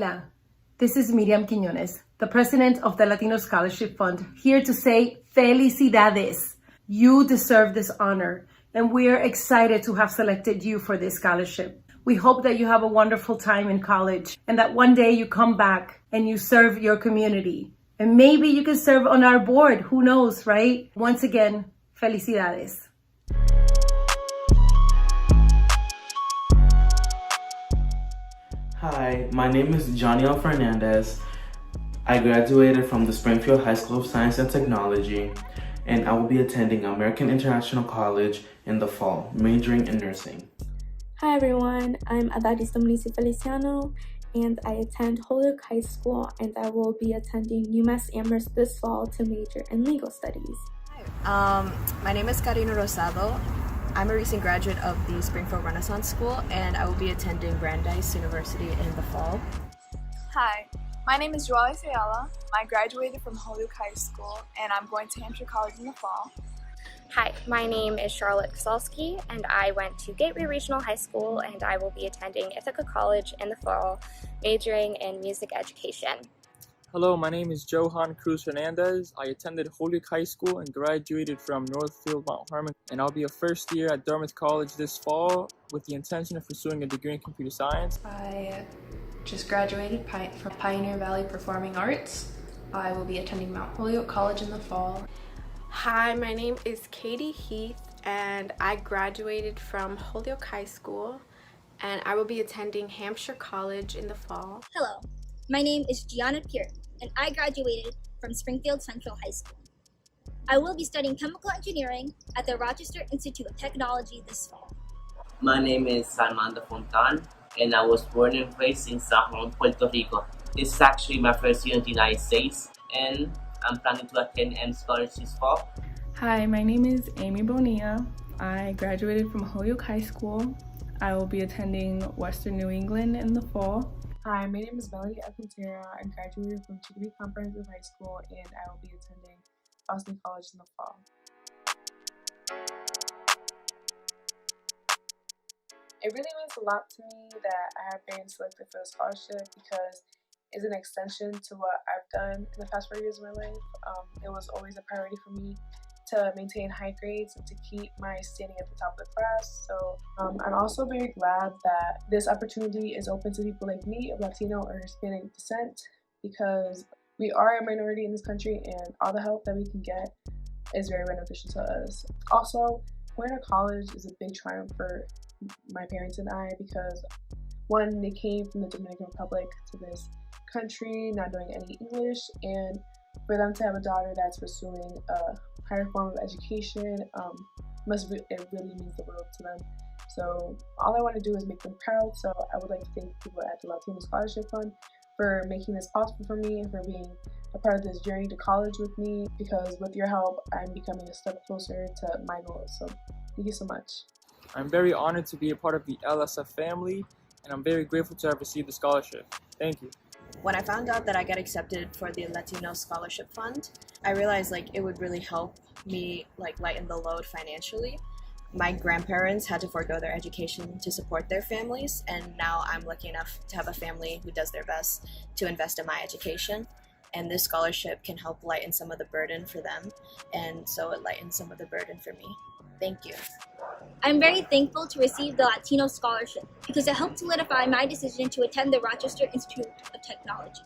Hola, this is Miriam Quiñones, the president of the Latino Scholarship Fund, here to say felicidades. You deserve this honor, and we are excited to have selected you for this scholarship. We hope that you have a wonderful time in college and that one day you come back and you serve your community. And maybe you can serve on our board, who knows, right? Once again, felicidades. Hi, my name is Joniel Fernandez. I graduated from the Springfield High School of Science and Technology, and I will be attending American International College in the fall, majoring in nursing. Hi everyone, I'm Adarista Munici Feliciano, and I attend Holyoke High School, and I will be attending UMass Amherst this fall to major in legal studies. Hi, my name is Karina Rosado. I'm a recent graduate of the Springfield Renaissance School, and I will be attending Brandeis University in the fall. Hi, my name is Joniel Fernandez. I graduated from Holyoke High School, and I'm going to Hampshire College in the fall. Hi, my name is Charlotte Kosalski, and I went to Gateway Regional High School, and I will be attending Ithaca College in the fall, majoring in music education. Hello, my name is Johan Cruz Hernandez. I attended Holyoke High School and graduated from Northfield Mount Hermon, and I'll be a first year at Dartmouth College this fall with the intention of pursuing a degree in computer science. I just graduated from Pioneer Valley Performing Arts. I will be attending Mount Holyoke College in the fall. Hi, my name is Katie Heath, and I graduated from Holyoke High School, and I will be attending Hampshire College in the fall. Hello, my name is Gianna Pierre, and I graduated from Springfield Central High School. I will be studying chemical engineering at the Rochester Institute of Technology this fall. My name is Salmando Fontan, and I was born and raised in San Juan, Puerto Rico. This is actually my first year in the United States, and I'm planning to attend M Scholars this fall. Hi, my name is Amy Bonita. I graduated from Holyoke High School. I will be attending Western New England in the fall. Hi, my name is Melody Alcantara. I graduated from Chicory Comprehensive High School, and I will be attending Boston College in the fall. It really means a lot to me that I have been selected for the scholarship because it's an extension to what I've done in the past 4 years of my life. It was always a priority for me to maintain high grades and to keep my standing at the top of the class. So I'm also very glad that this opportunity is open to people like me of Latino or Hispanic descent, because we are a minority in this country and all the help that we can get is very beneficial to us. Also, going to college is a big triumph for my parents and I, because one, they came from the Dominican Republic to this country not knowing any English, and for them to have a daughter that's pursuing a higher form of education, it really means the world to them. So all I want to do is make them proud. So I would like to thank people at the Latino Scholarship Fund for making this possible for me and for being a part of this journey to college with me, because with your help, I'm becoming a step closer to my goals. So thank you so much. I'm very honored to be a part of the LSF family, and I'm very grateful to have received the scholarship. Thank you. When I found out that I got accepted for the Latino Scholarship Fund, I realized it would really help me lighten the load financially. My grandparents had to forego their education to support their families, and now I'm lucky enough to have a family who does their best to invest in my education. And this scholarship can help lighten some of the burden for them, and so it lightens some of the burden for me. Thank you. I'm very thankful to receive the Latino Scholarship because it helped solidify my decision to attend the Rochester Institute of Technology.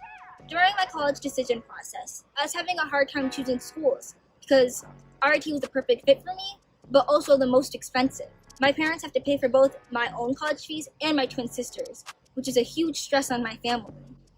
During my college decision process, I was having a hard time choosing schools because RIT was the perfect fit for me, but also the most expensive. My parents have to pay for both my own college fees and my twin sisters, which is a huge stress on my family.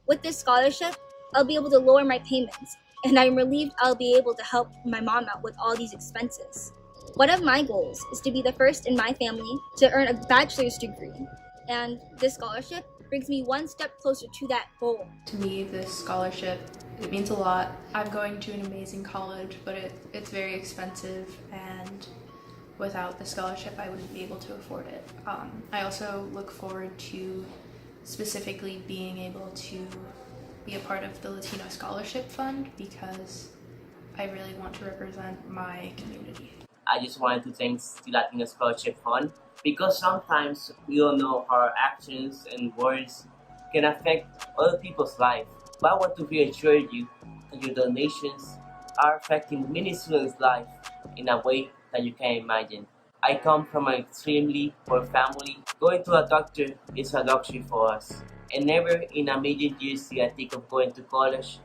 With this scholarship, I'll be able to lower my payments, and I'm relieved I'll be able to help my mom out with all these expenses. One of my goals is to be the first in my family to earn a bachelor's degree, and this scholarship brings me one step closer to that goal. To me, this scholarship, it means a lot. I'm going to an amazing college, but it's very expensive, and without the scholarship, I wouldn't be able to afford it. I also look forward to specifically being able to be a part of the Latino Scholarship Fund because I really want to represent my community. I just wanted to thank the Latino Scholarship Fund because sometimes we don't know how our actions and words can affect other people's life. But I want to reassure you that your donations are affecting many students' lives in a way that you can't imagine. I come from an extremely poor family. Going to a doctor is a luxury for us. And never in a million years did I think of going to college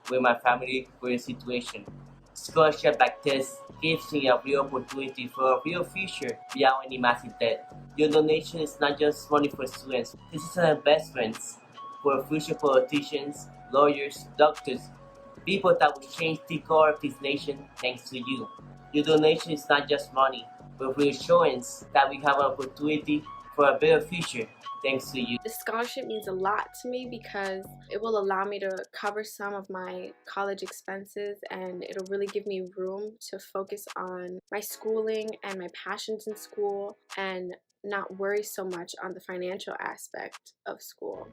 with my family for a situation. Scholarship like this gives me a real opportunity for a real future without any massive debt. Your donation is not just money for students. This is an investment for future politicians, lawyers, doctors, people that will change the core of this nation thanks to you. Your donation is not just money, but reassurance that we have an opportunity for a better future thanks to you. The scholarship means a lot to me because it will allow me to cover some of my college expenses, and it'll really give me room to focus on my schooling and my passions in school and not worry so much on the financial aspect of school.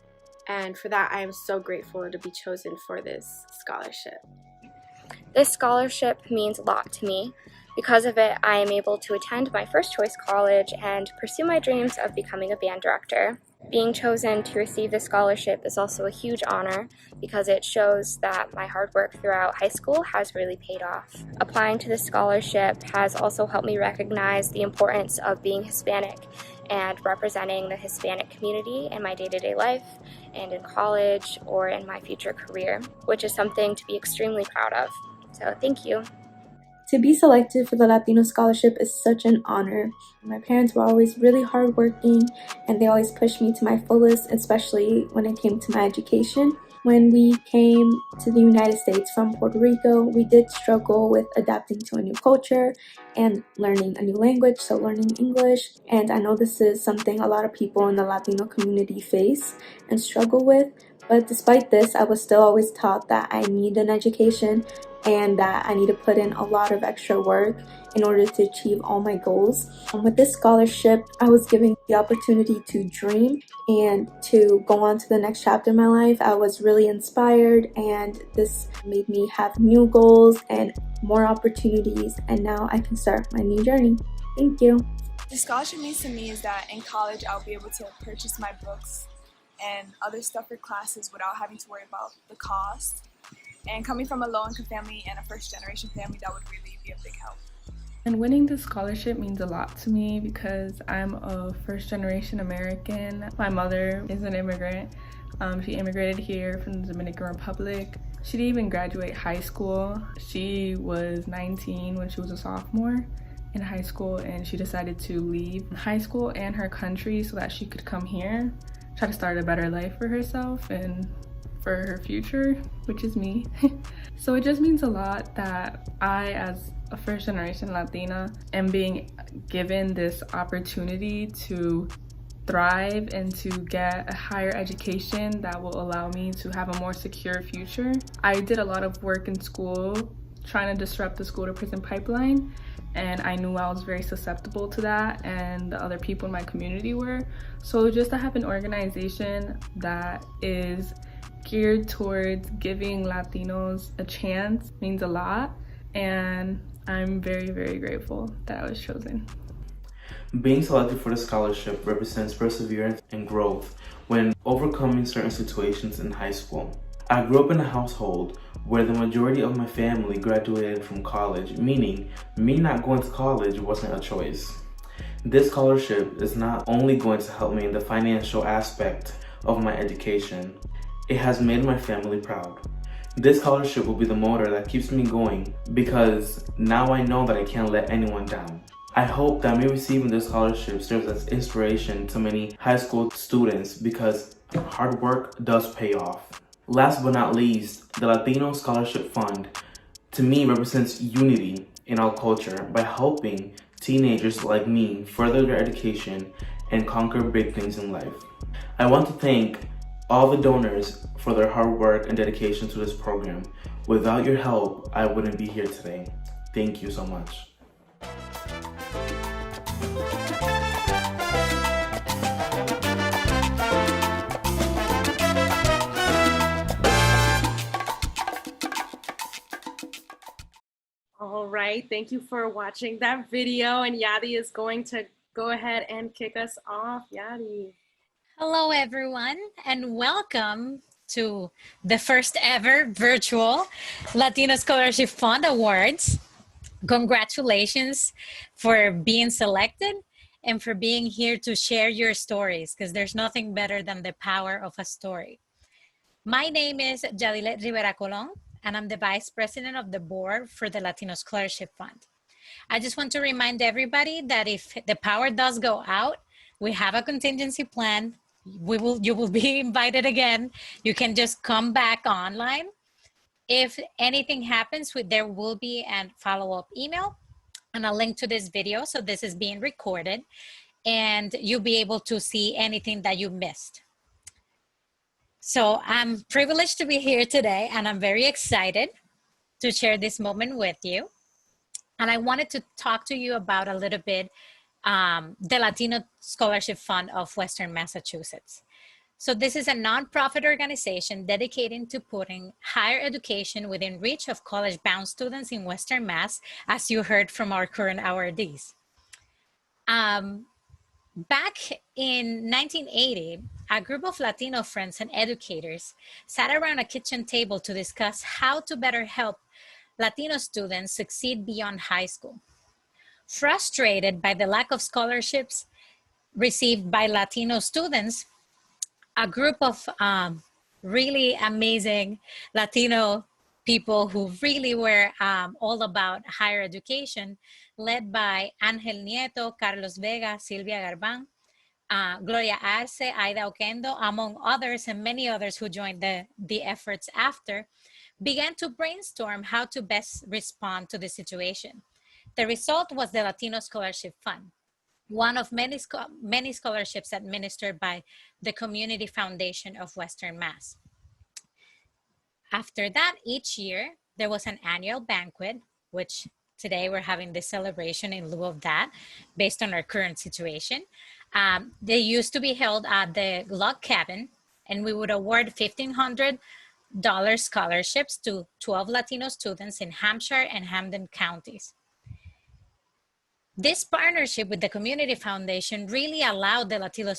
And for that, I am so grateful to be chosen for this scholarship. This scholarship means a lot to me. Because of it, I am able to attend my first choice college and pursue my dreams of becoming a band director. Being chosen to receive this scholarship is also a huge honor because it shows that my hard work throughout high school has really paid off. Applying to this scholarship has also helped me recognize the importance of being Hispanic and representing the Hispanic community in my day-to-day life and in college or in my future career, which is something to be extremely proud of. So thank you. To be selected for the Latino Scholarship is such an honor. My parents were always really hardworking and they always pushed me to my fullest, especially when it came to my education. When we came to the United States from Puerto Rico, we did struggle with adapting to a new culture and learning a new language, so learning English. And I know this is something a lot of people in the Latino community face and struggle with. But despite this, I was still always taught that I need an education and that I need to put in a lot of extra work in order to achieve all my goals. With this scholarship, I was given the opportunity to dream and to go on to the next chapter in my life. I was really inspired, and this made me have new goals and more opportunities, and now I can start my new journey. Thank you. The scholarship means to me is that in college I'll be able to purchase my books and other stuff for classes without having to worry about the cost. And coming from a low-income family and a first-generation family, that would really be a big help. And winning this scholarship means a lot to me because I'm a first-generation American. My mother is an immigrant. She immigrated here from the Dominican Republic. She didn't even graduate high school. She was 19 when she was a sophomore in high school, and she decided to leave high school and her country so that she could come here, try to start a better life for herself and for her future, which is me. So it just means a lot that I, as a first generation Latina, am being given this opportunity to thrive and to get a higher education that will allow me to have a more secure future. I did a lot of work in school trying to disrupt the school to prison pipeline, and I knew I was very susceptible to that, and the other people in my community were. So just to have an organization that is geared towards giving Latinos a chance means a lot, and I'm very, very grateful that I was chosen. Being selected for the scholarship represents perseverance and growth when overcoming certain situations in high school. I grew up in a household where the majority of my family graduated from college, meaning me not going to college wasn't a choice. This scholarship is not only going to help me in the financial aspect of my education, it has made my family proud. This scholarship will be the motor that keeps me going because now I know that I can't let anyone down. I hope that me receiving this scholarship serves as inspiration to many high school students because hard work does pay off. Last but not least, the Latino Scholarship Fund to me represents unity in our culture by helping teenagers like me further their education and conquer big things in life. I want to thank all the donors for their hard work and dedication to this program. Without your help, I wouldn't be here today. Thank you so much. All right, thank you for watching that video, and Yadi is going to go ahead and kick us off. Yadi. Hello everyone and welcome to the first ever virtual Latino Scholarship Fund Awards. Congratulations for being selected and for being here to share your stories, because there's nothing better than the power of a story. My name is Jadilet Rivera Colon, and I'm the Vice President of the Board for the Latino Scholarship Fund. I just want to remind everybody that if the power does go out, we have a contingency plan. You will be invited again. You can just come back online. If anything happens, there will be a follow-up email and a link to this video. So this is being recorded and you'll be able to see anything that you missed. So I'm privileged to be here today and I'm very excited to share this moment with you. And I wanted to talk to you about a little bit the Latino Scholarship Fund of Western Massachusetts. So this is a nonprofit organization dedicated to putting higher education within reach of college-bound students in Western Mass, as you heard from our current awardees. Back in 1980, a group of Latino friends and educators sat around a kitchen table to discuss how to better help Latino students succeed beyond high school. Frustrated by the lack of scholarships received by Latino students, a group of really amazing Latino people who really were all about higher education, led by Angel Nieto, Carlos Vega, Silvia Garban, Gloria Arce, Aida Oquendo, among others, and many others who joined the efforts after, began to brainstorm how to best respond to the situation. The result was the Latino Scholarship Fund, one of many scholarships administered by the Community Foundation of Western Mass. After that, each year, there was an annual banquet, which today we're having this celebration in lieu of that, based on our current situation. They used to be held at the log cabin, and we would award $1,500 scholarships to 12 Latino students in Hampshire and Hampden counties. This partnership with the Community Foundation really allowed the Latino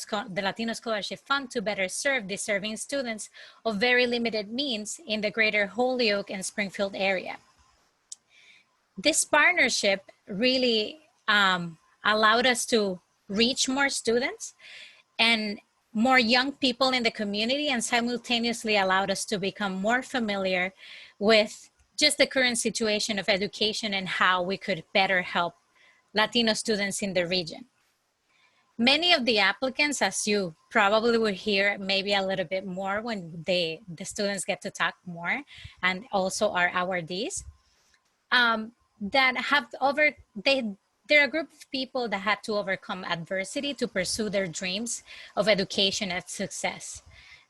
Scholarship Fund to better serve deserving students of very limited means in the greater Holyoke and Springfield area. This partnership really allowed us to reach more students and more young people in the community, and simultaneously allowed us to become more familiar with just the current situation of education and how we could better help Latino students in the region. Many of the applicants, as you probably will hear maybe a little bit more when the students get to talk more, and also our awardees, that have they're a group of people that had to overcome adversity to pursue their dreams of education and success.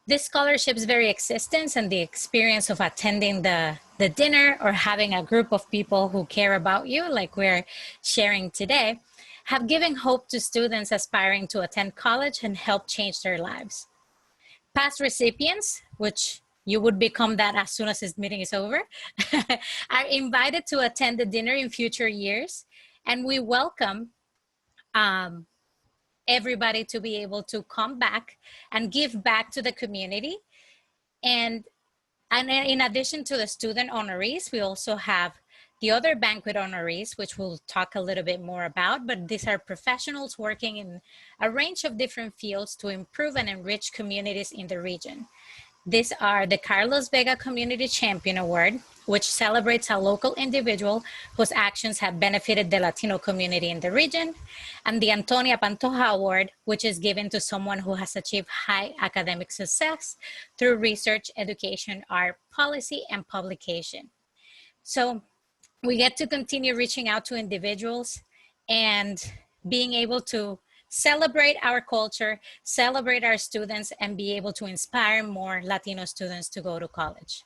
This scholarship's very existence and the experience of attending the dinner or having a group of people who care about you, like we're sharing today, have given hope to students aspiring to attend college and help change their lives. Past recipients, which you would become that as soon as this meeting is over, are invited to attend the dinner in future years, and we welcome everybody to be able to come back and give back to the community. And in addition to the student honorees, we also have the other banquet honorees, which we'll talk a little bit more about, but these are professionals working in a range of different fields to improve and enrich communities in the region. These are the Carlos Vega Community Champion Award, which celebrates a local individual whose actions have benefited the Latino community in the region, and the Antonia Pantoja Award, which is given to someone who has achieved high academic success through research, education, art, policy, and publication. So we get to continue reaching out to individuals and being able to celebrate our culture, celebrate our students, and be able to inspire more Latino students to go to college.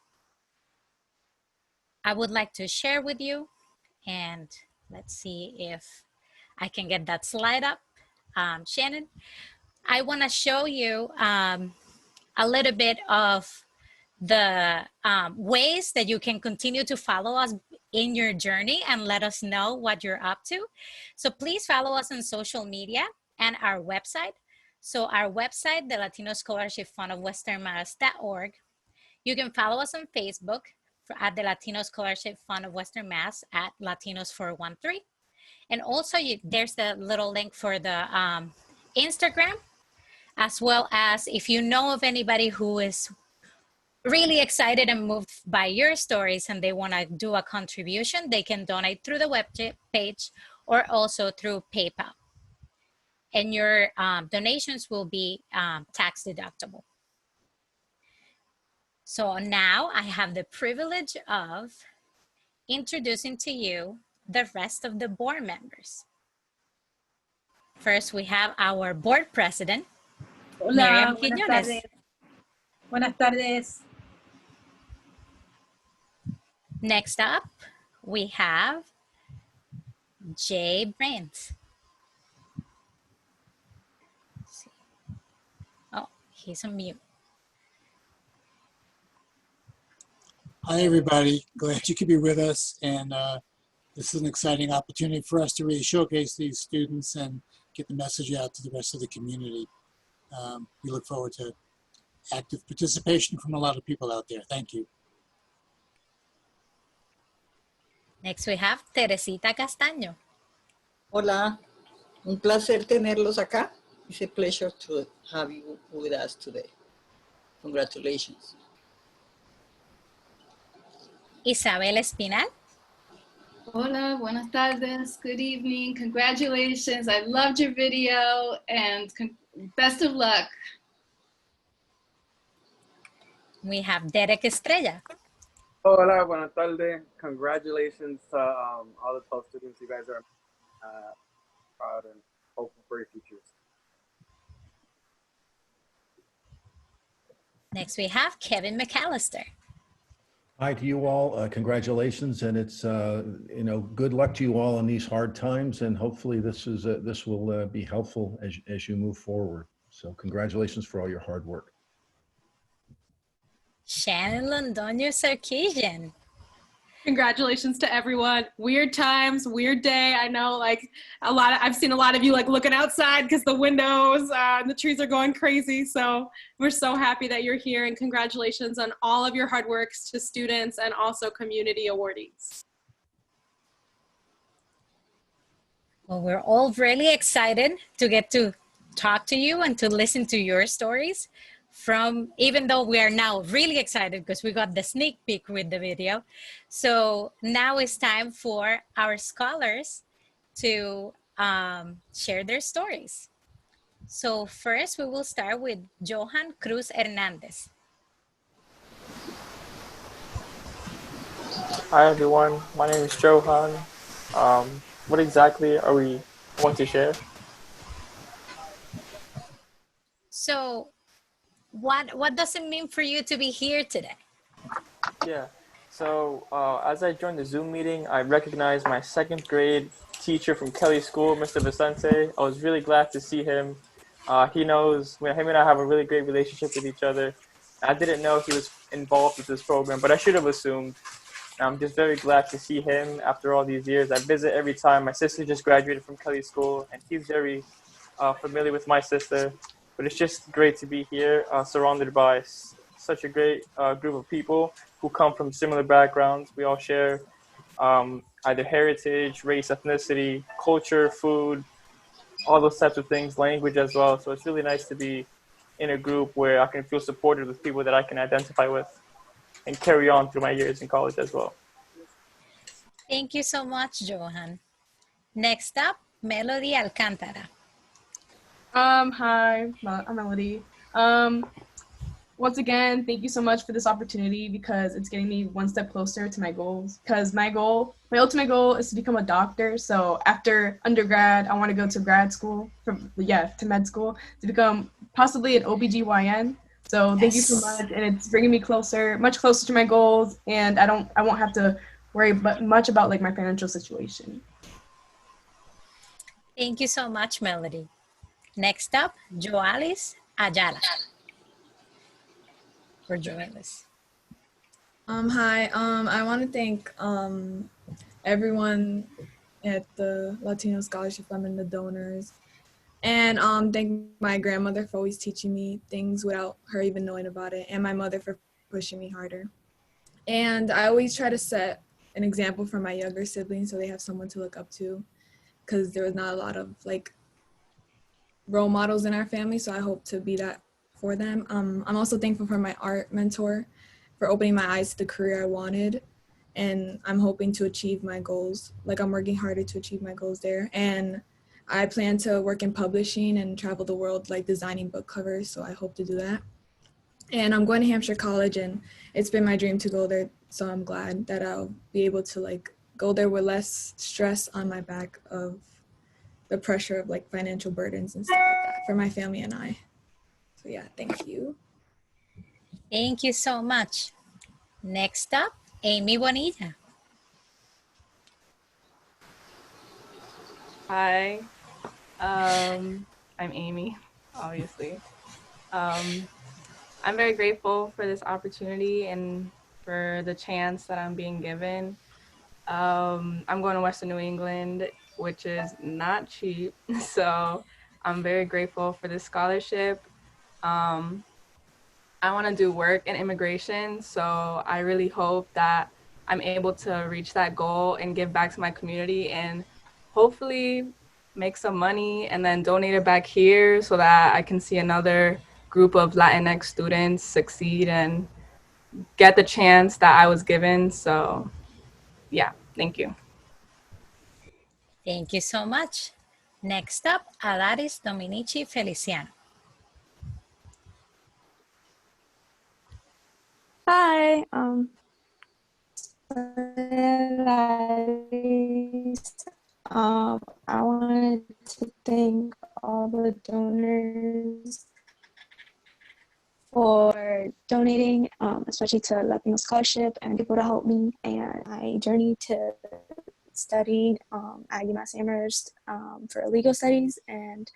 I would like to share with you, and let's see if I can get that slide up. Shannon, I want to show you a little bit of the ways that you can continue to follow us in your journey and let us know what you're up to. So please follow us on social media and our website. So our website, the Latino Scholarship Fund of Western Mass.org, You can follow us on Facebook at the Latino Scholarship Fund of Western Mass at Latinos 413. And also there's the little link for the Instagram, as well as if you know of anybody who is really excited and moved by your stories and they want to do a contribution, they can donate through the web page or also through PayPal. And your donations will be tax deductible. So now I have the privilege of introducing to you the rest of the board members. First, we have our board president, Hola, Miriam buenas Quiñones. tardes. Buenas tardes. Next up, we have Jay Brandt. Oh, he's on mute. Hi, everybody. Glad you could be with us. And this is an exciting opportunity for us to really showcase these students and get the message out to the rest of the community. We look forward to active participation from a lot of people out there. Thank you. Next, we have Teresita Castaño. Hola, un placer tenerlos acá. It's a pleasure to have you with us today. Congratulations. Isabel Espinal. Hola, buenas tardes, good evening, congratulations. I loved your video and best of luck. We have Derek Estrella. Hola, buenas tardes. Congratulations to all the 12 students. You guys are proud and hopeful for your futures. Next, we have Kevin Mcallister. Hi to you all. Congratulations, and it's good luck to you all in these hard times. And hopefully, this will be helpful as you move forward. So, congratulations for all your hard work. Shannon Londoño Sarkeesian. Congratulations to everyone. Weird times, weird day. I know, I've seen a lot of you looking outside because the windows and the trees are going crazy. So we're so happy that you're here, and congratulations on all of your hard works to students and also community awardees. Well, we're all really excited to get to talk to you and to listen to your stories. Even though we are now really excited because we got the sneak peek with the video. So now it's time for our scholars to share their stories. So first we will start with Johan Cruz Hernandez. Hi everyone, my name is Johan. What exactly are we going to share? So what does it mean for you to be here today? Yeah, so as I joined the Zoom meeting, I recognized my second grade teacher from Kelly School, Mr. Vicente. I was really glad to see him. He knows, him and I have a really great relationship with each other. I didn't know he was involved with this program, but I should have assumed. I'm just very glad to see him after all these years. I visit every time. My sister just graduated from Kelly School, and he's very familiar with my sister. But it's just great to be here, surrounded by such a great group of people who come from similar backgrounds. We all share either heritage, race, ethnicity, culture, food, all those types of things, language as well. So it's really nice to be in a group where I can feel supported with people that I can identify with and carry on through my years in college as well. Thank you so much, Johan. Next up, Melody Alcantara. Hi, I'm Melody. Once again, thank you so much for this opportunity because it's getting me one step closer to my goals. Because my ultimate goal is to become a doctor. So after undergrad, I want to go to grad school, to med school, to become possibly an OBGYN. So thank you so much, and it's bringing me much closer to my goals, and I won't have to worry much about my financial situation. Thank you so much, Melody. Next up, Joalis Ayala. For Joalis. Hi, I want to thank everyone at the Latino Scholarship Fund and the donors. And thank my grandmother for always teaching me things without her even knowing about it. And my mother for pushing me harder. And I always try to set an example for my younger siblings so they have someone to look up to, because there was not a lot of like role models in our family, so I hope to be that for them. I'm also thankful for my art mentor for opening my eyes to the career I wanted, and I'm hoping to achieve my goals. Like, I'm working harder to achieve my goals there, and I plan to work in publishing and travel the world, like designing book covers, so I hope to do that. And I'm going to Hampshire College, and it's been my dream to go there, so I'm glad that I'll be able to like go there with less stress on my back of the pressure of like financial burdens and stuff like that for my family and I. So yeah, thank you. Thank you so much. Next up, Amy Bonita. Hi, I'm Amy, obviously. I'm very grateful for this opportunity and for the chance that I'm being given. I'm going to Western New England, which is not cheap, so I'm very grateful for this scholarship. I want to do work in immigration, so I really hope that I'm able to reach that goal and give back to my community and hopefully make some money and then donate it back here so that I can see another group of Latinx students succeed and get the chance that I was given. So yeah, thank you. Thank you so much. Next up, Alaris Dominici Feliciano. Hi, I wanted to thank all the donors for donating, especially to Latino Scholarship and people to help me and my journey to studying at UMass Amherst for legal studies. And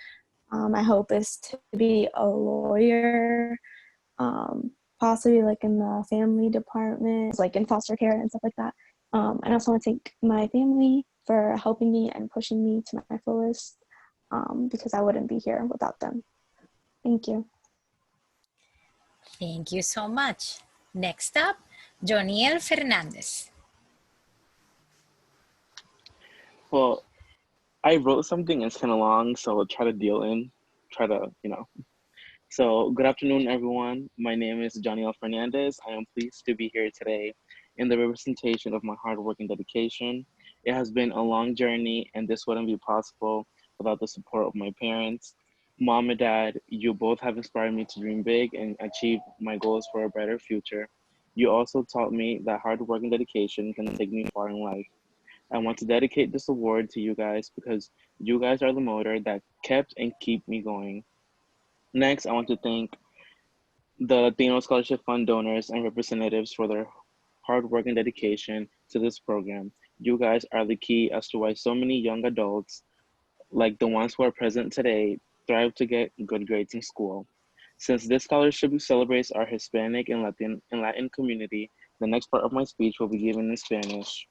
my hope is to be a lawyer, possibly like in the family department, like in foster care and stuff like that. And I also want to thank my family for helping me and pushing me to my fullest, because I wouldn't be here without them. Thank you. Thank you so much. Next up, Joniel Fernandez. Well, I wrote something, it's kind of long, so I'll try to, So, good afternoon, everyone. My name is Joniel Fernandez. I am pleased to be here today in the representation of my hard work and dedication. It has been a long journey, and this wouldn't be possible without the support of my parents. Mom and Dad, you both have inspired me to dream big and achieve my goals for a better future. You also taught me that hard work and dedication can take me far in life. I want to dedicate this award to you guys because you guys are the motor that kept and keep me going. Next, I want to thank the Latino Scholarship Fund donors and representatives for their hard work and dedication to this program. You guys are the key as to why so many young adults, like the ones who are present today, thrive to get good grades in school. Since this scholarship celebrates our Hispanic and Latin community, the next part of my speech will be given in Spanish.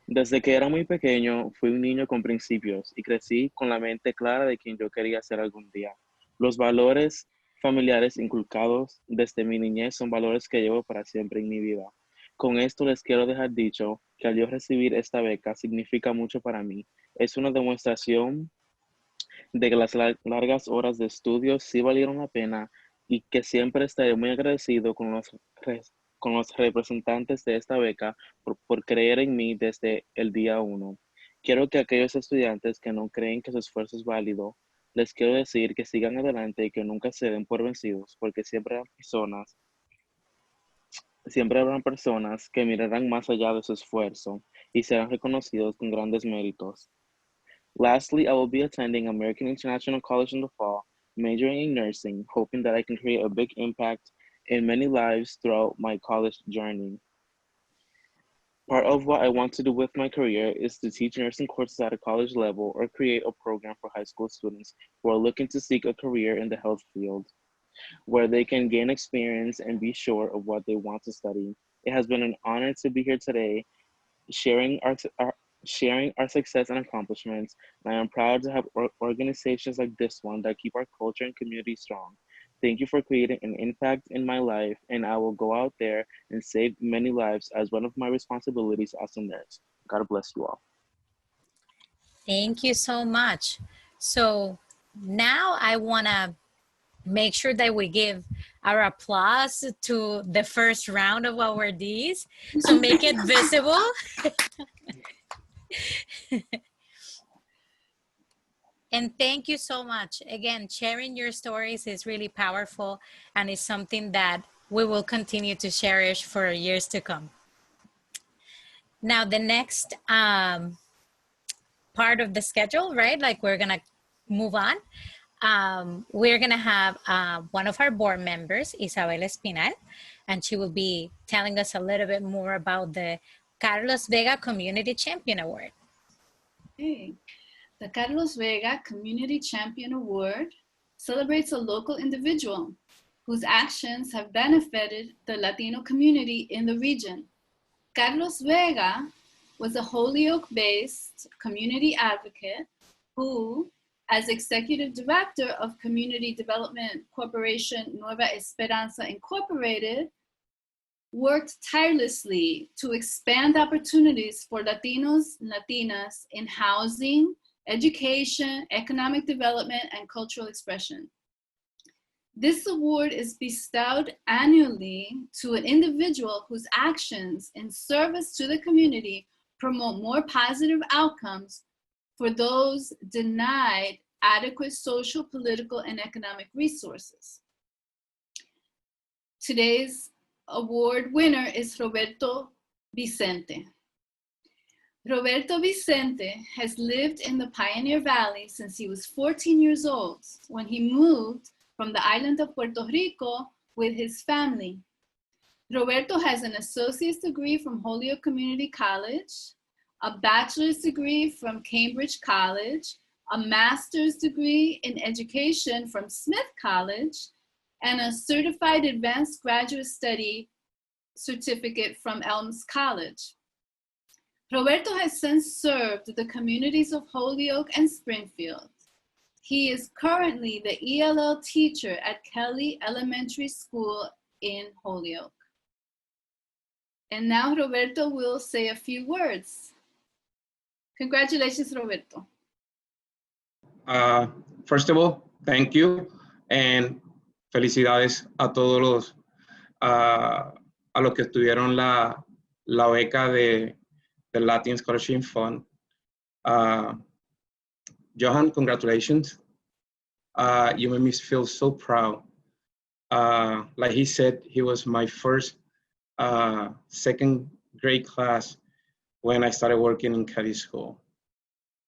Desde que era muy pequeño, fui un niño con principios y crecí con la mente clara de quien yo quería ser algún día. Los valores familiares inculcados desde mi niñez son valores que llevo para siempre en mi vida. Con esto les quiero dejar dicho que al yo recibir esta beca significa mucho para mí. Es una demostración de que las largas horas de estudio sí valieron la pena y que siempre estaré muy agradecido con los representantes de esta beca por creer en mí desde el día uno. Quiero que aquellos estudiantes que no creen que su esfuerzo es válido, les quiero decir que sigan adelante y que nunca se den por vencidos, porque siempre habrán personas que mirarán más allá de su esfuerzo y serán reconocidos con grandes méritos. Lastly, I will be attending American International College in the fall, majoring in nursing, hoping that I can create a big impact in many lives throughout my college journey. Part of what I want to do with my career is to teach nursing courses at a college level or create a program for high school students who are looking to seek a career in the health field, where they can gain experience and be sure of what they want to study. It has been an honor to be here today, sharing our success and accomplishments, and I am proud to have organizations like this one that keep our culture and community strong. Thank you for creating an impact in my life, and I will go out there and save many lives as one of my responsibilities as a nurse. God bless you all. Thank you so much. So now I want to make sure that we give our applause to the first round of awardees. So make it visible. And thank you so much. Again, sharing your stories is really powerful and is something that we will continue to cherish for years to come. Now, the next part of the schedule, right? Like we're gonna move on. We're gonna have one of our board members, Isabel Espinal, and she will be telling us a little bit more about the Carlos Vega Community Champion Award. Hey. The Carlos Vega Community Champion Award celebrates a local individual whose actions have benefited the Latino community in the region. Carlos Vega was a Holyoke-based community advocate who, as Executive Director of Community Development Corporation Nueva Esperanza Incorporated, worked tirelessly to expand opportunities for Latinos and Latinas in housing, education, economic development, and cultural expression. This award is bestowed annually to an individual whose actions in service to the community promote more positive outcomes for those denied adequate social, political, and economic resources. Today's award winner is Roberto Vicente. Roberto Vicente has lived in the Pioneer Valley since he was 14 years old when he moved from the island of Puerto Rico with his family. Roberto has an associate's degree from Holyoke Community College, a bachelor's degree from Cambridge College, a master's degree in education from Smith College, and a certified advanced graduate study certificate from Elms College. Roberto has since served the communities of Holyoke and Springfield. He is currently the ELL teacher at Kelly Elementary School in Holyoke. And now Roberto will say a few words. Congratulations, Roberto. First of all, thank you, and felicidades a todos los, a los que tuvieron la beca de Latin Scholarship Fund. Johan, congratulations. You made me feel so proud. Like he said, he was my first second grade class when I started working in Kelly School.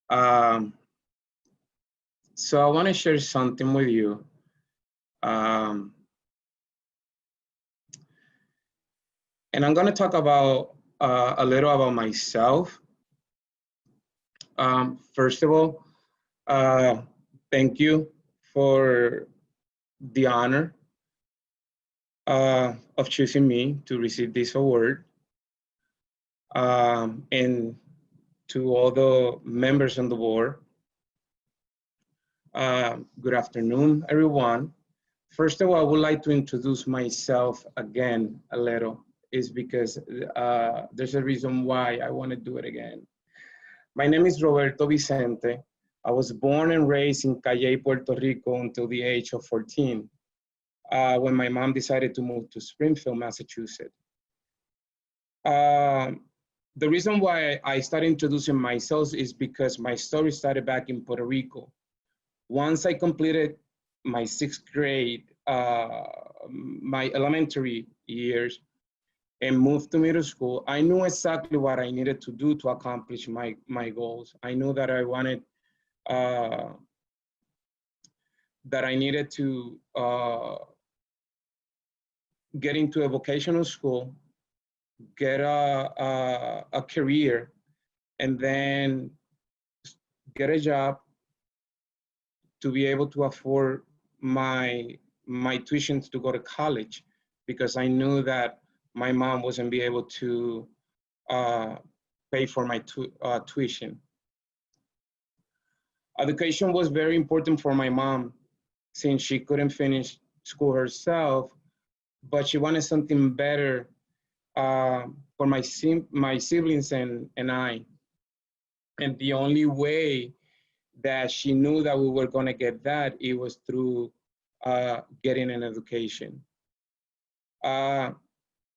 So I want to share something with you. And I'm going to talk about a little about myself. First of all, thank you for the honor of choosing me to receive this award. And to all the members on the board, good afternoon, everyone. First of all, I would like to introduce myself again a little. Is because there's a reason why I want to do it again. My name is Roberto Vicente. I was born and raised in Calley, Puerto Rico until the age of 14, when my mom decided to move to Springfield, Massachusetts. The reason why I started introducing myself is because my story started back in Puerto Rico. Once I completed my 6th grade, my elementary years, and moved to middle school, I knew exactly what I needed to do to accomplish my goals. I knew that I wanted, that I needed to get into a vocational school, get a career, and then get a job to be able to afford my tuitions to go to college, because I knew that my mom wasn't be able to pay for my tuition. Education was very important for my mom since she couldn't finish school herself, but she wanted something better for my siblings and I. And the only way that she knew that we were going to get that, it was through getting an education.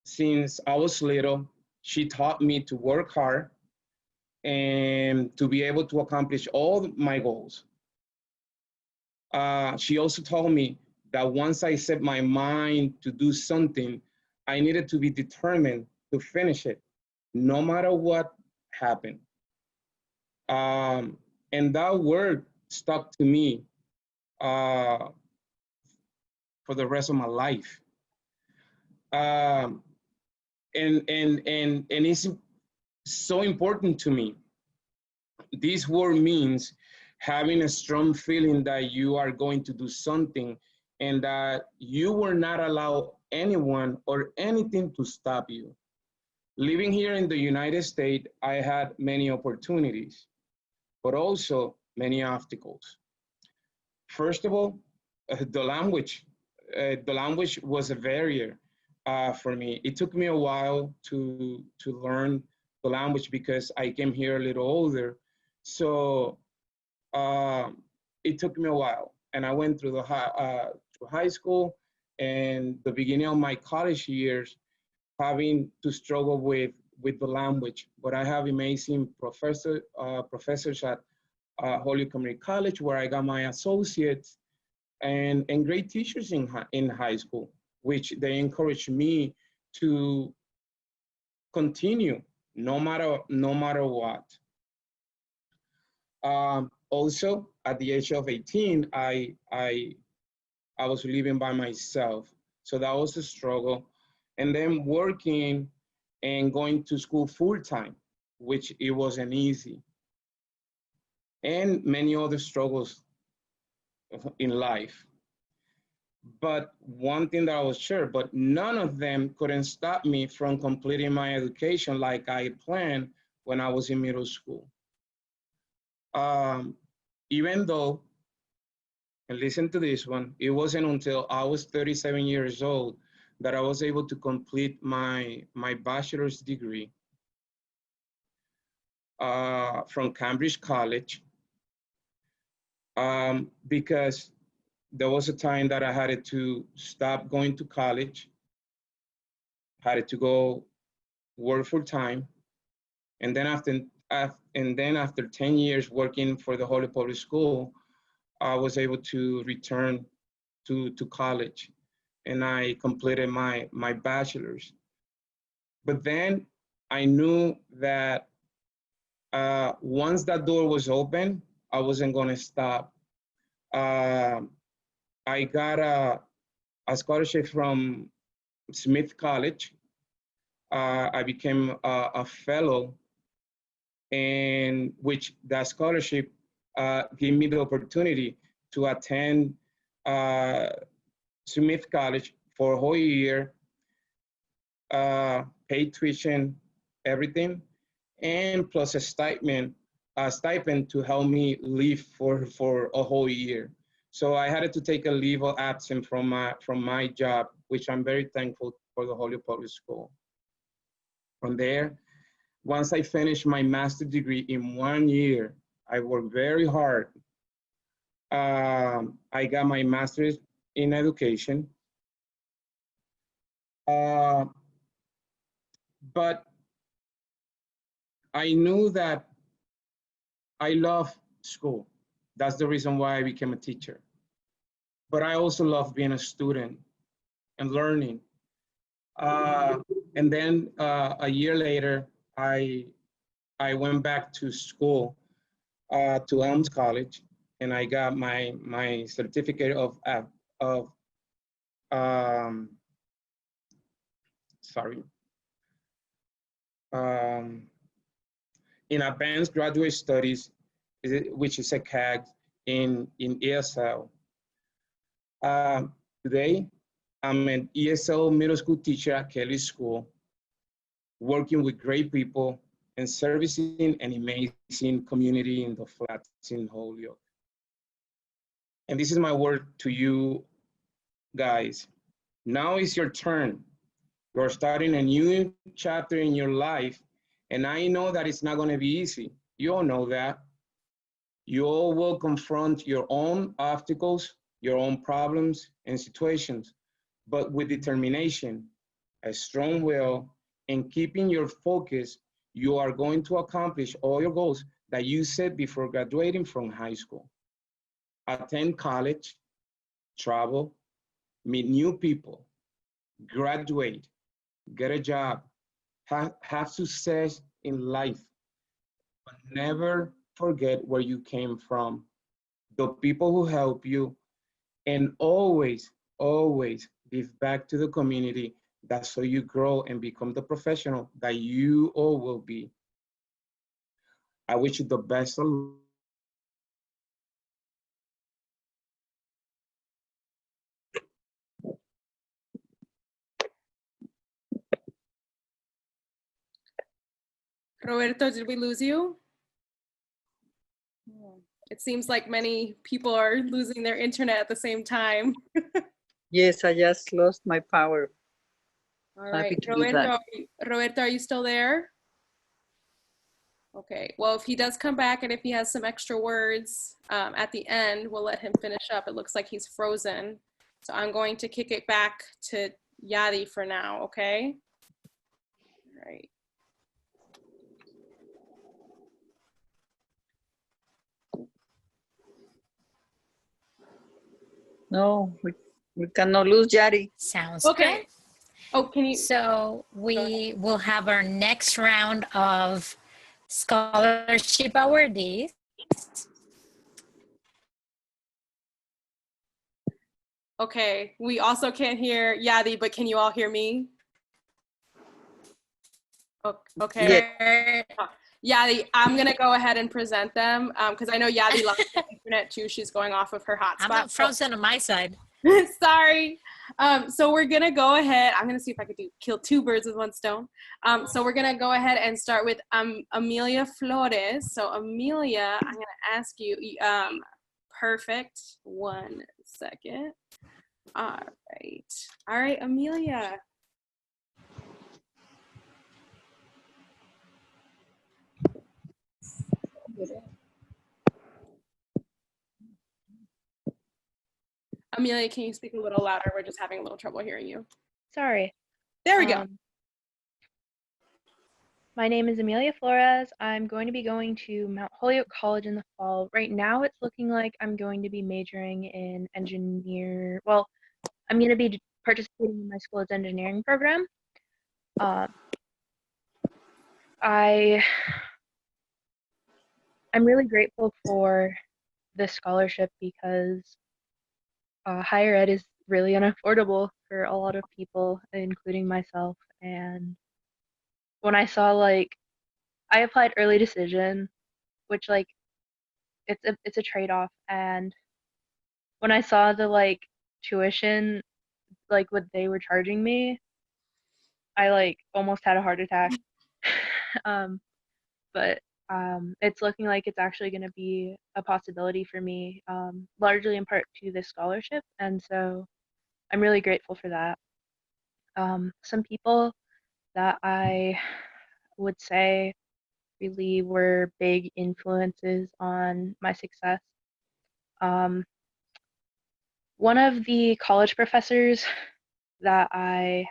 Since I was little, she taught me to work hard and to be able to accomplish all my goals. She also told me that once I set my mind to do something, I needed to be determined to finish it, no matter what happened. And that word stuck to me for the rest of my life. And it's so important to me. This word means having a strong feeling that you are going to do something and that you will not allow anyone or anything to stop you. Living here in the United States, I had many opportunities, but also many obstacles. First of all, the language. The language was a barrier for me. It took me a while to learn the language because I came here a little older. So it took me a while. And I went through through high school and the beginning of my college years having to struggle with the language. But I have amazing professors at Holy Community College where I got my associates and great teachers in high school, which they encouraged me to continue no matter what. Also, at the age of 18, I was living by myself. So that was a struggle. And then working and going to school full time, which it wasn't easy. And many other struggles in life. But one thing that I was sure, but none of them couldn't stop me from completing my education like I planned when I was in middle school. Even though, and listen to this one, it wasn't until I was 37 years old that I was able to complete my bachelor's degree from Cambridge College because there was a time that I had to stop going to college, had to go work full time, and then after 10 years working for the Holy Public School, I was able to return to college, and I completed my bachelor's. But then I knew that once that door was open, I wasn't going to stop. I got a scholarship from Smith College. I became a fellow, and which that scholarship gave me the opportunity to attend Smith College for a whole year, paid tuition, everything, and plus a stipend to help me live for a whole year. So I had to take a leave of absence from my job, which I'm very thankful for the Holy Public School. From there, once I finished my master's degree in 1 year, I worked very hard. I got my master's in education. But I knew that I love school. That's the reason why I became a teacher. But I also love being a student and learning. And then a year later, I went back to school to Elms College, and I got my certificate in advanced graduate studies, which is a CAG in ESL. Today, I'm an ESL middle school teacher at Kelly School, working with great people and servicing an amazing community in the flats in Holyoke. And this is my word to you guys, now is your turn. You're starting a new chapter in your life, and I know that it's not going to be easy. You all know that. You all will confront your own obstacles, your own problems and situations, but with determination, a strong will, and keeping your focus, you are going to accomplish all your goals that you set before graduating from high school. Attend college, travel, meet new people, graduate, get a job, have success in life, but never forget where you came from, the people who help you, and always, always give back to the community. That's so you grow and become the professional that you all will be. I wish you the best of luck. Roberto, did we lose you? It seems like many people are losing their internet at the same time. Yes, I just lost my power. All Happy right, to do that. Roberto, are you still there? Okay, well, if he does come back and if he has some extra words at the end, we'll let him finish up. It looks like he's frozen. So I'm going to kick it back to Yadi for now, okay? All right. No, we cannot lose Yari. Sounds okay. good. Oh, can you? So we will have our next round of scholarship awardees. Okay, we also can't hear Yadi, but can you all hear me? Okay. Yadi, I'm gonna go ahead and present them because I know Yadi lost the internet too. She's going off of her hotspot. I'm not frozen on my side. Sorry. So we're gonna go ahead. I'm gonna see if I could kill two birds with one stone. So we're gonna go ahead and start with Amelia Flores. So Amelia, I'm gonna ask you. Perfect. 1 second. All right, Amelia. Amelia, can you speak a little louder? We're just having a little trouble hearing you. Sorry. There we go. My name is Amelia Flores. I'm going to be going to Mount Holyoke College in the fall. Right now, it's looking like I'm going to be majoring in well, I'm going to be participating in my school's engineering program. I'm really grateful for this scholarship because higher ed is really unaffordable for a lot of people, including myself. And when I saw I applied early decision, which it's a trade-off. And when I saw the tuition, what they were charging me, I almost had a heart attack. But it's looking like it's actually going to be a possibility for me, largely in part to this scholarship. And so I'm really grateful for that. Some people that I would say really were big influences on my success. One of the college professors that I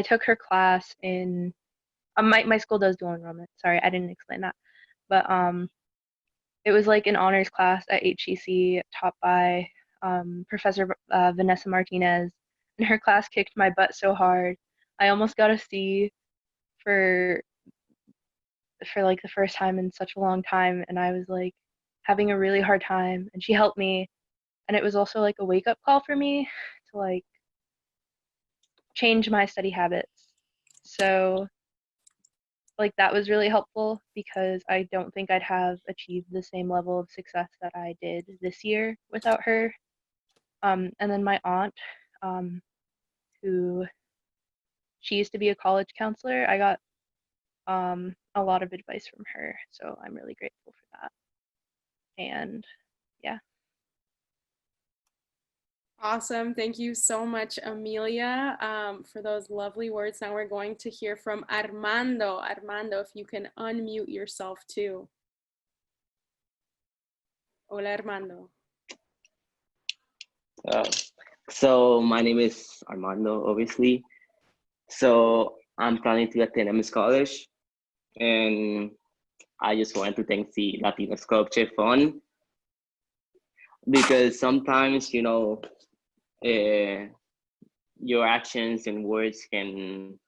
took her class in, my school does dual enrollment. Sorry, I didn't explain that. But it was like an honors class at HCC taught by Professor Vanessa Martinez, and her class kicked my butt so hard. I almost got a C for like the first time in such a long time, and I was like having a really hard time, and she helped me. And it was also like a wake-up call for me to like change my study habits. So that was really helpful because I don't think I'd have achieved the same level of success that I did this year without her. And then my aunt, who she used to be a college counselor, I got a lot of advice from her. So I'm really grateful for that. And yeah. Awesome. Thank you so much, Amelia, for those lovely words. Now we're going to hear from Armando. Armando, if you can unmute yourself too. Hola, Armando. So my name is Armando, obviously. So I'm planning to attend MS College, and I just want to thank the Latino Sculpture Fund, because sometimes, you know, your actions and words can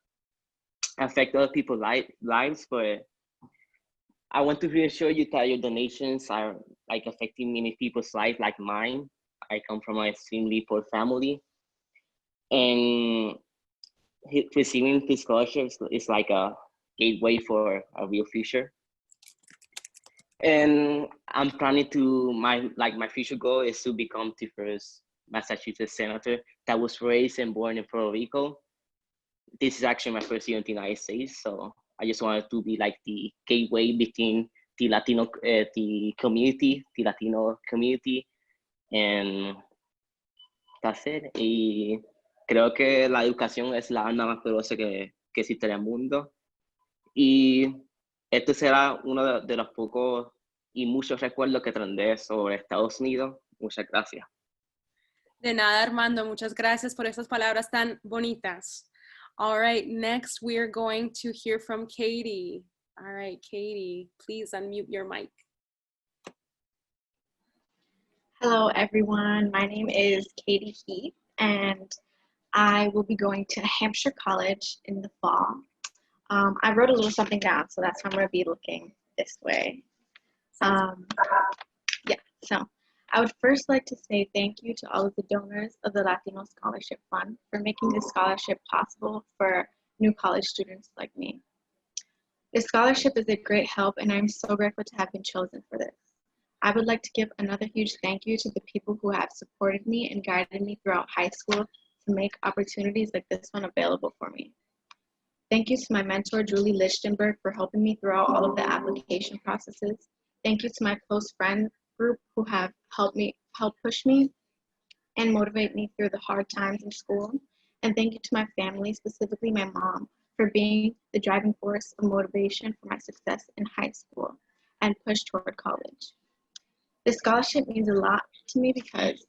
affect other people's lives, but I want to reassure you that your donations are like affecting many people's life, like mine. I come from an extremely poor family, and receiving these scholarships is like a gateway for a real future. And I'm planning to, my future goal is to become the first Massachusetts senator that was raised and born in Puerto Rico. This is actually my first year in the United States, so I just wanted to be like the gateway between the Latino, the Latino community, and that's it. Y creo que la educación es la arma más poderosa que existe en el mundo. Y este será uno de los pocos y muchos recuerdos que tendré sobre Estados Unidos. Muchas gracias. De nada, Armando. Muchas gracias por esas palabras tan bonitas. All right, next we're going to hear from Katie. All right, Katie, please unmute your mic. Hello, everyone. My name is Katie Heath, and I will be going to Hampshire College in the fall. I wrote a little something down, so that's how I'm going to be looking this way. So I would first like to say thank you to all of the donors of the Latino Scholarship Fund for making this scholarship possible for new college students like me. This scholarship is a great help, and I'm so grateful to have been chosen for this. I would like to give another huge thank you to the people who have supported me and guided me throughout high school to make opportunities like this one available for me. Thank you to my mentor, Julie Lichtenberg, for helping me throughout all of the application processes. Thank you to my close friend group who have helped push me and motivate me through the hard times in school. And thank you to my family, specifically my mom, for being the driving force of motivation for my success in high school and push toward college. This scholarship means a lot to me because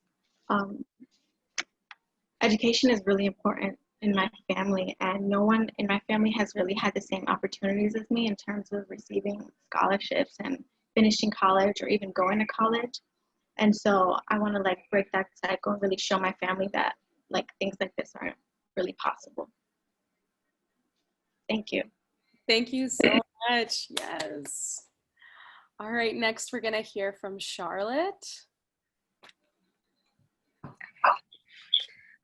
education is really important in my family, and no one in my family has really had the same opportunities as me in terms of receiving scholarships and finishing college or even going to college. And so I want to like break that cycle and really show my family that like things like this are really possible. Thank you. Thank you so much. Yes. All right, next we're gonna hear from Charlotte.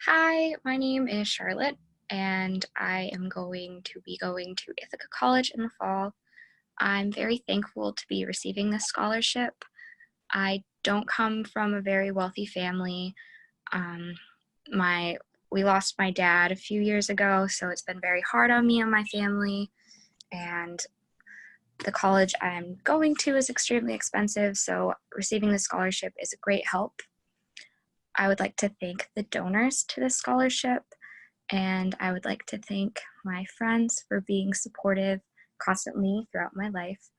Hi, my name is Charlotte, and I am going to be going to Ithaca College in the fall. I'm very thankful to be receiving this scholarship. I don't come from a very wealthy family. We lost my dad a few years ago, so it's been very hard on me and my family, and the college I'm going to is extremely expensive, so receiving the scholarship is a great help. I would like to thank the donors to this scholarship, and I would like to thank my friends for being supportive constantly throughout my life.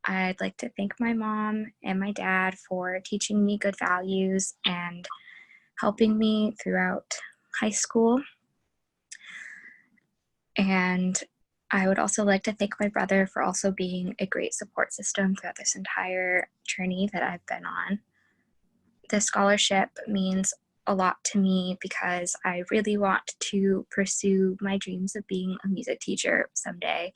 I'd like to thank my mom and my dad for teaching me good values and helping me throughout high school. And I would also like to thank my brother for also being a great support system throughout this entire journey that I've been on. This scholarship means a lot to me because I really want to pursue my dreams of being a music teacher someday.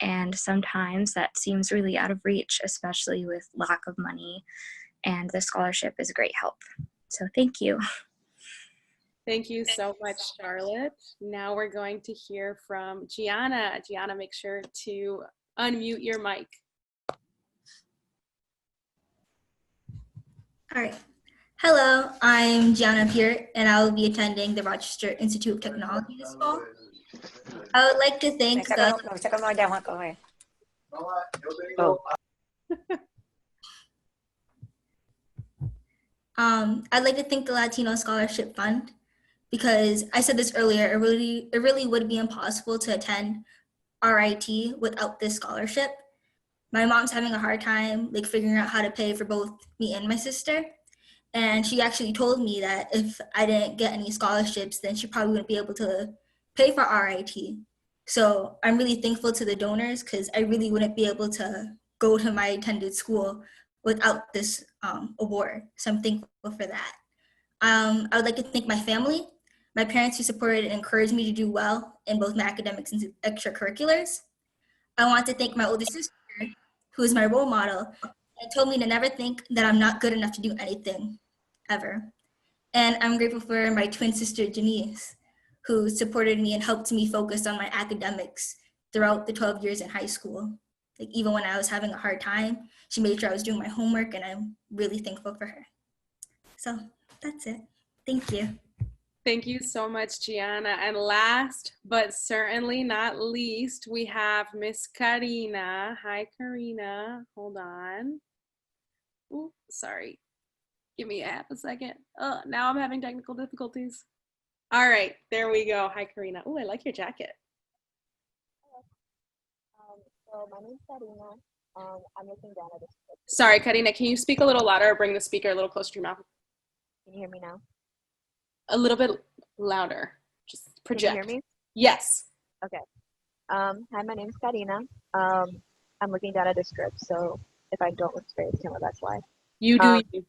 And sometimes that seems really out of reach, especially with lack of money. And the scholarship is a great help. So thank you. Thank you so much, Charlotte. Now we're going to hear from Gianna. Gianna, make sure to unmute your mic. All right. Hello, I'm Gianna Peart, and I will be attending the Rochester Institute of Technology this fall. I would like to thank I'd like to thank the Latino Scholarship Fund because I said this earlier, it really would be impossible to attend RIT without this scholarship. My mom's having a hard time like figuring out how to pay for both me and my sister. And she actually told me that if I didn't get any scholarships, then she probably wouldn't be able to pay for RIT. So I'm really thankful to the donors because I really wouldn't be able to go to my attended school without this award. So I'm thankful for that. I would like to thank my family, my parents who supported and encouraged me to do well in both my academics and extracurriculars. I want to thank my older sister, who is my role model, and told me to never think that I'm not good enough to do anything, ever. And I'm grateful for my twin sister, Janice, who supported me and helped me focus on my academics throughout the 12 years in high school. Like even when I was having a hard time, she made sure I was doing my homework, and I'm really thankful for her. So that's it. Thank you. Thank you so much, Gianna. And last, but certainly not least, we have Miss Karina. Hi, Karina. Hold on. Ooh, sorry. Give me half a second. Now I'm having technical difficulties. All right, there we go. Hi, Karina. Oh, I like your jacket. So my name's Karina. I'm looking down at this. Sorry, Karina, can you speak a little louder or bring the speaker a little closer to your mouth? Can you hear me now? A little bit louder. Just project. Can you hear me? Yes. Okay. Hi, my name's Karina. I'm looking down at the script, so if I don't look straight at the camera, that's why. You do you.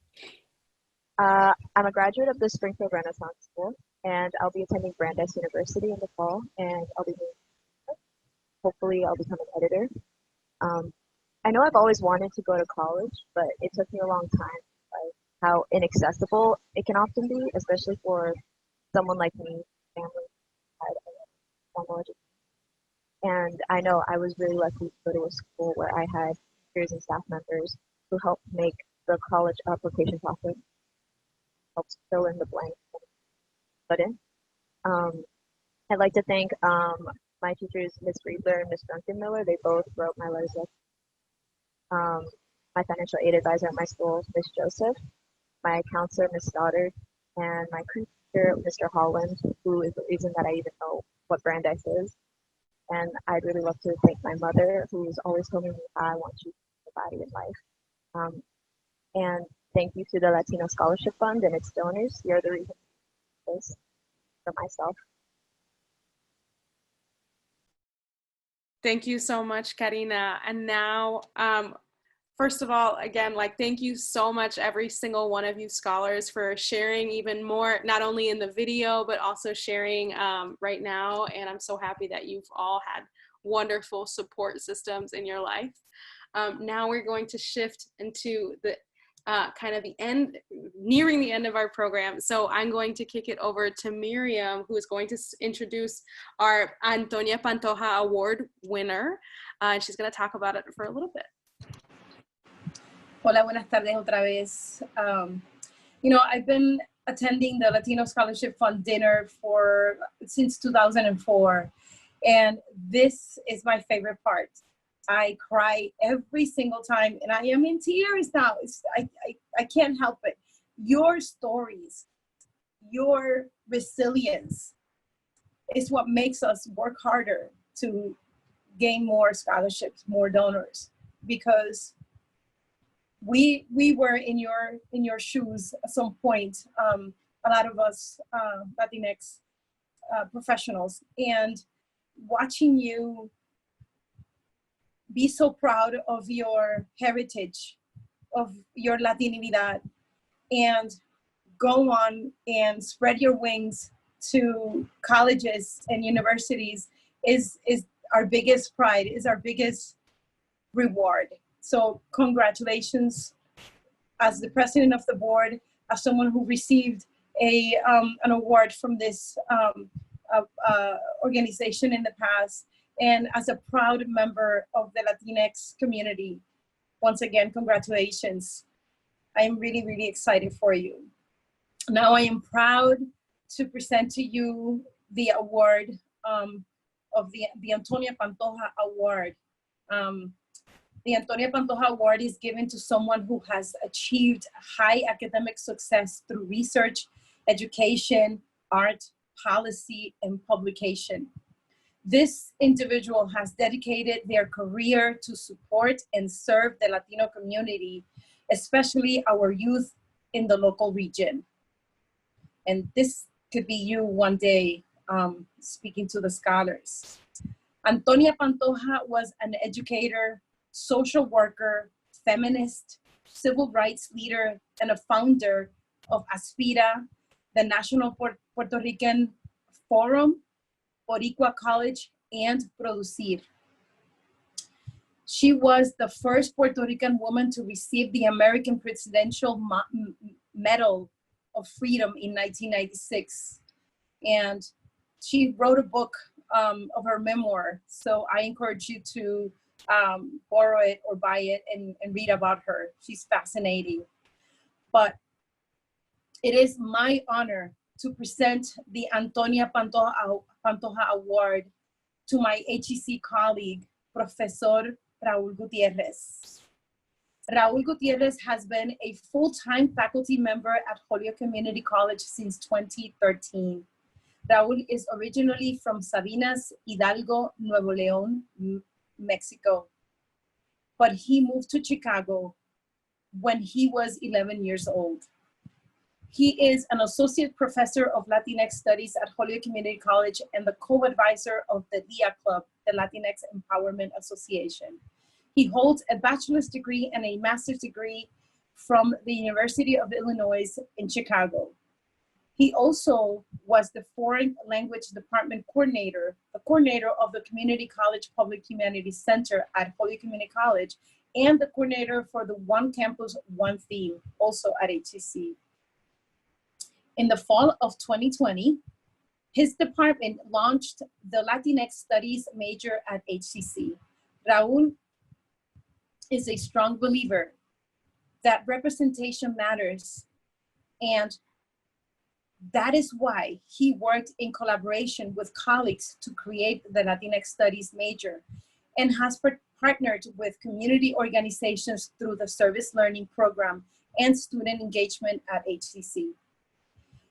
I'm a graduate of the Springfield Renaissance School, and I'll be attending Brandeis University in the fall, and hopefully I'll become an editor. I know I've always wanted to go to college, but it took me a long time, like how inaccessible it can often be, especially for someone like me, family, had a formal education. And I know I was really lucky to go to a school where I had teachers and staff members who helped make the college application process, helped fill in the blanks and put in. I'd like to thank my teachers, Ms. Friedler and Ms. Drunkenmiller. They both wrote my letters up. My financial aid advisor at my school, Ms. Joseph, my counselor, Ms. Stoddard, and my Cruz teacher, Mr. Holland, who is the reason that I even know what Brandeis is. And I'd really love to thank my mother, who's always telling me I want you to be somebody in life. And thank you to the Latino Scholarship Fund and its donors. You're the reason for this for myself. Thank you so much, Karina. And now, first of all, again, thank you so much, every single one of you scholars, for sharing even more, not only in the video, but also sharing right now. And I'm so happy that you've all had wonderful support systems in your life. Now we're going to shift into the kind of the end, nearing the end of our program. So I'm going to kick it over to Miriam, who is going to introduce our Antonia Pantoja Award winner. And she's going to talk about it for a little bit. Hola, buenas tardes otra vez. I've been attending the Latino Scholarship Fund dinner since 2004, and this is my favorite part. I cry every single time, and I am in tears now. I can't help it. Your stories, your resilience is what makes us work harder to gain more scholarships, more donors, because we were in your shoes at some point, a lot of us Latinx professionals, and watching you be so proud of your heritage, of your Latinidad, and go on and spread your wings to colleges and universities is our biggest pride, is our biggest reward. So congratulations as the president of the board, as someone who received an award from this organization in the past, and as a proud member of the Latinx community. Once again, congratulations. I am really, really excited for you. Now I am proud to present to you the award of the Antonia Pantoja Award. The Antonia Pantoja Award is given to someone who has achieved high academic success through research, education, art, policy, and publication. This individual has dedicated their career to support and serve the Latino community, especially our youth in the local region. And this could be you one day speaking to the scholars. Antonia Pantoja was an educator, social worker, feminist, civil rights leader, and a founder of Aspira, the National Puerto Rican Forum, Boricua College, and Producir. She was the first Puerto Rican woman to receive the American Presidential Medal of Freedom in 1996. And she wrote a book of her memoir. So I encourage you to borrow it or buy it and read about her. She's fascinating. But it is my honor to present the Antonia Pantoja Award to my HEC colleague, Professor Raul Gutierrez. Raul Gutierrez has been a full-time faculty member at Holyoke Community College since 2013. Raul is originally from Sabinas, Hidalgo, Nuevo León, Mexico. But he moved to Chicago when he was 11 years old. He is an associate professor of Latinx studies at Holyoke Community College and the co-advisor of the LIA Club, the Latinx Empowerment Association. He holds a bachelor's degree and a master's degree from the University of Illinois in Chicago. He also was the Foreign Language Department coordinator, the coordinator of the Community College Public Humanities Center at Holyoke Community College, and the coordinator for the One Campus, One Theme, also at HCC. In the fall of 2020, his department launched the Latinx Studies major at HCC. Raul is a strong believer that representation matters, and that is why he worked in collaboration with colleagues to create the Latinx Studies major and has partnered with community organizations through the Service Learning Program and student engagement at HCC.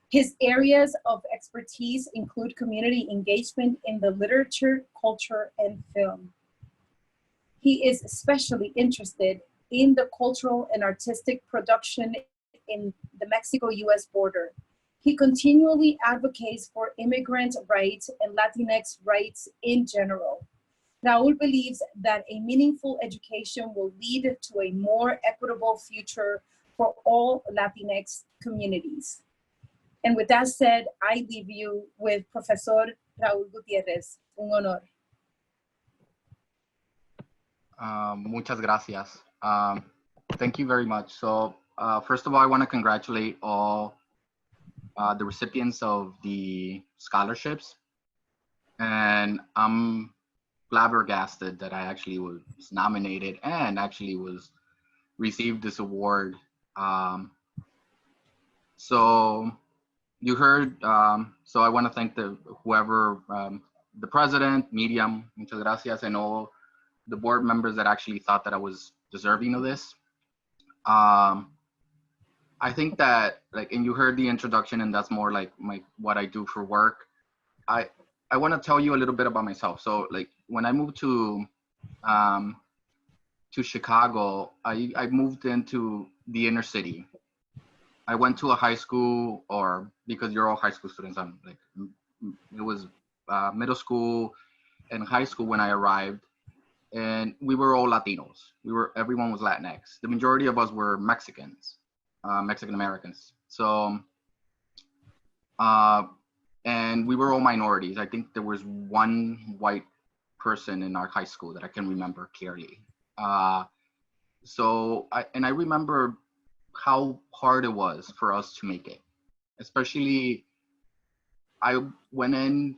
His areas of expertise include community engagement in the literature, culture, and film. He is especially interested in the cultural and artistic production in the Mexico-US border. He continually advocates for immigrant rights and Latinx rights in general. Raul believes that a meaningful education will lead to a more equitable future for all Latinx communities. And with that said, I leave you with Professor Raul Gutierrez. Un honor. Muchas gracias. Thank you very much. So first of all, I want to congratulate all the recipients of the scholarships. And I'm flabbergasted that I actually was nominated and actually received this award. So you heard, so I want to thank the president, Miriam, muchas gracias, and all the board members that actually thought that I was deserving of this. I think that, like, and you heard the introduction, and that's more like what I do for work. I want to tell you a little bit about myself. So, like, when I moved to Chicago, I moved into the inner city. I went to a high school, or because you're all high school students, I'm like, it was middle school and high school when I arrived, and we were all Latinos. Everyone was Latinx. The majority of us were Mexicans, Mexican Americans. So, and we were all minorities. I think there was one white person in our high school that I can remember clearly. So I remember how hard it was for us to make it. Especially, I went in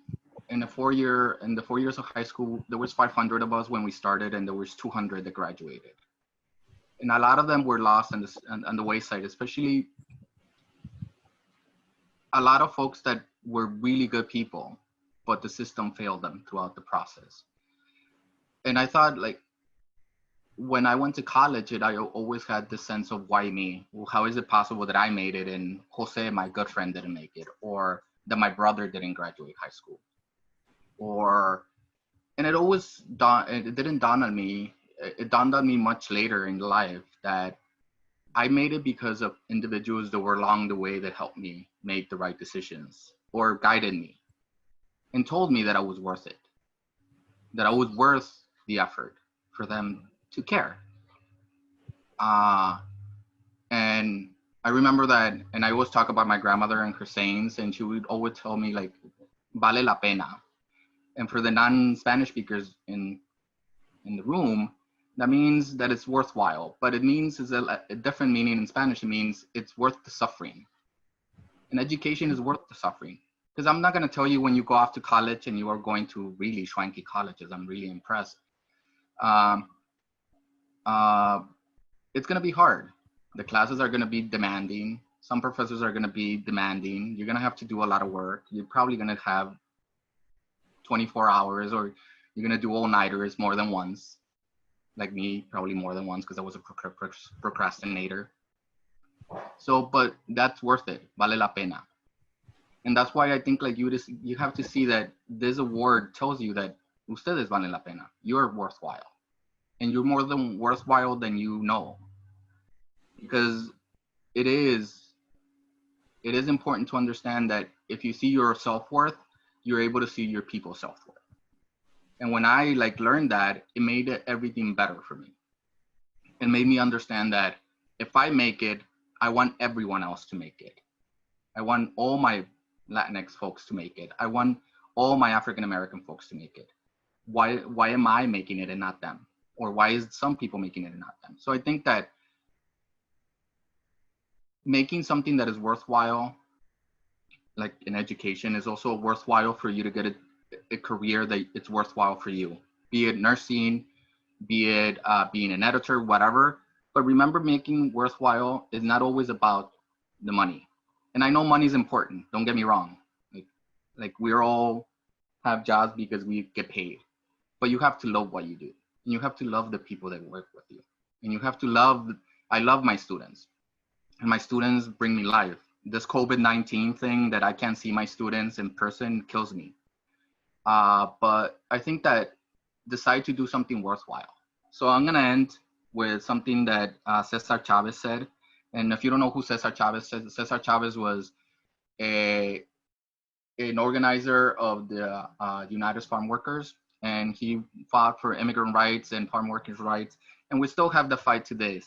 the 4 years of high school, there was 500 of us when we started, and there was 200 that graduated. And a lot of them were lost on the wayside, especially a lot of folks that were really good people, but the system failed them throughout the process. And I thought, like, when I went to college, I always had this sense of why me? Well, how is it possible that I made it and Jose, my good friend, didn't make it, or that my brother didn't graduate high school, and it didn't dawn on me. It dawned on me much later in life that I made it because of individuals that were along the way that helped me make the right decisions or guided me and told me that I was worth it, that I was worth the effort for them to care. And I remember that, and I always talk about my grandmother and her sayings, and she would always tell me like, vale la pena. And for the non-Spanish speakers in the room, that means that it's worthwhile, but it means is a different meaning in Spanish. It means it's worth the suffering. And education is worth the suffering. Because I'm not going to tell you when you go off to college and you are going to really swanky colleges. I'm really impressed. It's going to be hard. The classes are going to be demanding. Some professors are going to be demanding. You're going to have to do a lot of work. You're probably going to have 24 hours, or you're going to do all-nighters more than once. Like me, probably more than once, because I was a procrastinator. So, but that's worth it. Vale la pena. And that's why I think like you have to see that this award tells you that ustedes valen la pena. You're worthwhile. And you're more than worthwhile than you know. Because it is important to understand that if you see your self-worth, you're able to see your people's self-worth. And when I like learned that, it made everything better for me. It made me understand that if I make it, I want everyone else to make it. I want all my Latinx folks to make it. I want all my African-American folks to make it. Why am I making it and not them? Or why is some people making it and not them? So I think that making something that is worthwhile, like in education, is also worthwhile for you to get a career that it's worthwhile for you, be it nursing, be it being an editor, whatever. But remember, making worthwhile is not always about the money. And I know money is important, don't get me wrong. Like we're all have jobs because we get paid, but you have to love what you do. And you have to love the people that work with you. And you have to I love my students, and my students bring me life. This COVID-19 thing that I can't see my students in person kills me. But I think that decide to do something worthwhile. So I'm gonna end with something that Cesar Chavez said. And if you don't know who Cesar Chavez is, Cesar Chavez was an organizer of the United Farm Workers, and he fought for immigrant rights and farm workers' rights. And we still have the fight today.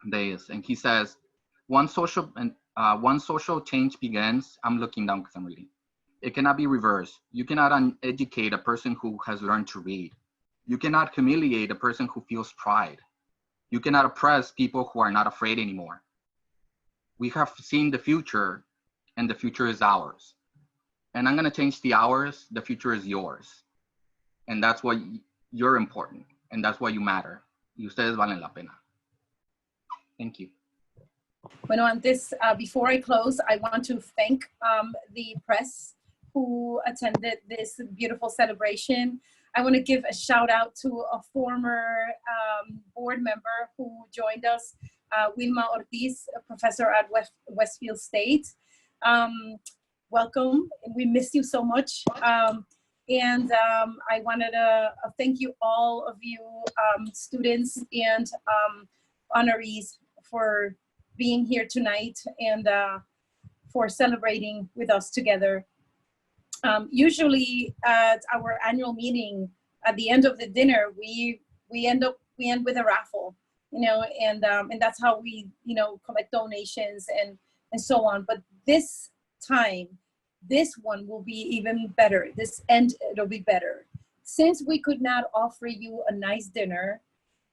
And he says, once social change begins, I'm looking down because I'm reading. It cannot be reversed. You cannot uneducate a person who has learned to read. You cannot humiliate a person who feels pride. You cannot oppress people who are not afraid anymore. We have seen the future, and the future is ours. And I'm going to change the ours. The future is yours. And that's why you're important. And that's why you matter. Y ustedes valen la pena. Thank you. Bueno, antes, before I close, I want to thank the press who attended this beautiful celebration. I want to give a shout out to a former board member who joined us, Wilma Ortiz, a professor at Westfield State. Welcome, and we miss you so much. And I wanted to thank you, all of you students and honorees, for being here tonight and for celebrating with us together. Usually at our annual meeting, at the end of the dinner, we end with a raffle, and that's how we, collect donations and so on. But this time, this one will be even better. It'll be better. Since we could not offer you a nice dinner,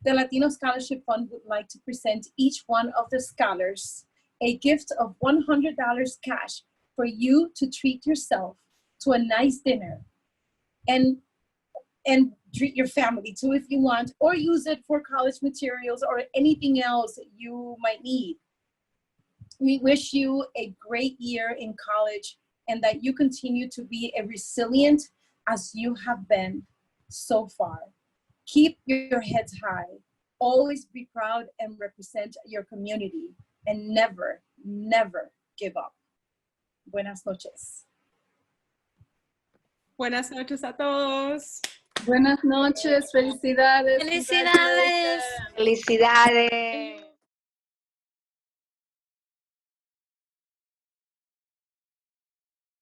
the Latino Scholarship Fund would like to present each one of the scholars a gift of $100 cash for you to treat yourself to a nice dinner, and treat your family too if you want, or use it for college materials or anything else you might need. We wish you a great year in college, and that you continue to be as resilient as you have been so far. Keep your heads high. Always be proud and represent your community, and never, never give up. Buenas noches. Buenas noches a todos. Buenas noches, felicidades. Felicidades. Felicidades.